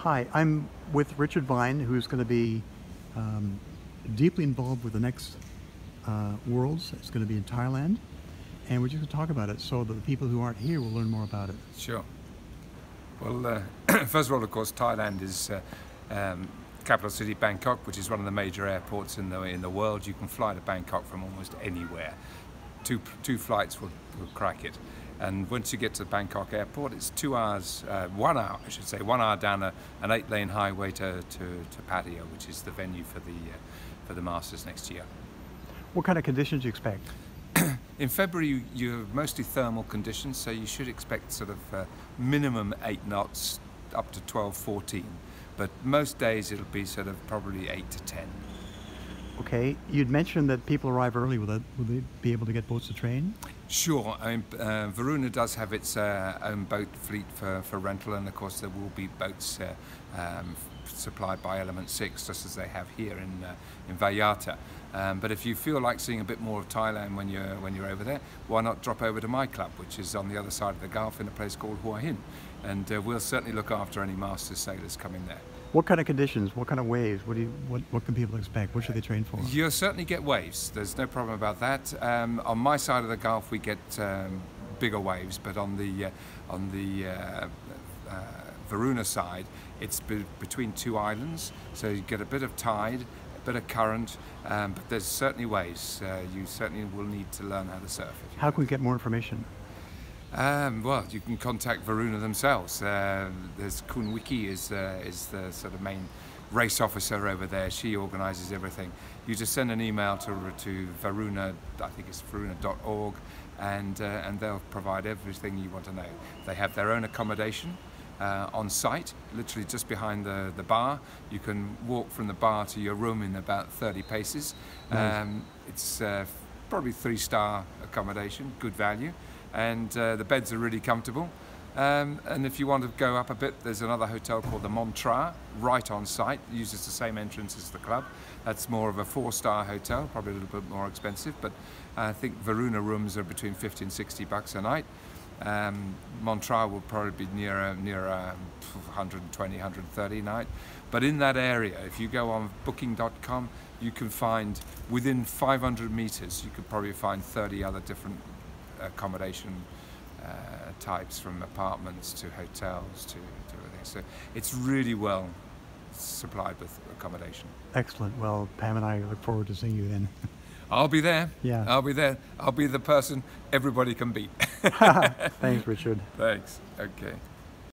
Hi, I'm with Richard Vine, who's going to be um, deeply involved with the next Worlds. It's going to be in Thailand, and we're just going to talk about it so that the people who aren't here will learn more about it. Sure. Well, first of all, of course, Thailand is capital city Bangkok, which is one of the major airports in the world. You can fly to Bangkok from almost anywhere. Two flights will crack it. And once you get to Bangkok airport, it's 2 hours, 1 hour, I should say, 1 hour down an 8-lane highway to Pattaya, which is the venue for the Masters next year. What kind of conditions do you expect? In February, you have mostly thermal conditions, so you should expect sort of minimum 8 knots up to 12, 14. But most days it'll be sort of probably 8 to 10. Okay, you'd mentioned that people arrive early. Will they be able to get boats to train? Sure. I mean, Varuna does have its own boat fleet for rental, and of course there will be boats supplied by Element 6, just as they have here in Vayata. But if you feel like seeing a bit more of Thailand when you're over there, why not drop over to my club, which is on the other side of the Gulf in a place called Hua Hin, and we'll certainly look after any Masters sailors coming there. What kind of conditions? What kind of waves? What can people expect? What should they train for? You'll certainly get waves. There's no problem about that. On my side of the Gulf, we get bigger waves, but on the Varuna side, it's between two islands, so you get a bit of tide, a bit of current, but there's certainly waves. You certainly will need to learn how to surf. How can we get more information? Well, you can contact Varuna themselves. There's Kun Wiki is the sort of main race officer over there. She organises everything. You just send an email to Varuna, I think it's varuna.org, and they'll provide everything you want to know. They have their own accommodation on site, literally just behind the bar. You can walk from the bar to your room in about 30 paces. Nice. It's probably 3-star accommodation, good value. And the beds are really comfortable. And if you want to go up a bit, there's another hotel called the Montra, right on site. It uses the same entrance as the club. That's more of a 4-star hotel, probably a little bit more expensive, but I think Varuna rooms are between 50 and 60 bucks a night. Montra will probably be near 120, 130 a night. But in that area, if you go on booking.com, you can find within 500 meters, you could probably find 30 other different accommodation types, from apartments to hotels to everything. So it's really well supplied with accommodation. Excellent. Well, Pam and I look forward to seeing you then. I'll be there. Yeah. I'll be there. I'll be the person everybody can beat. Thanks, Richard. Thanks. Okay.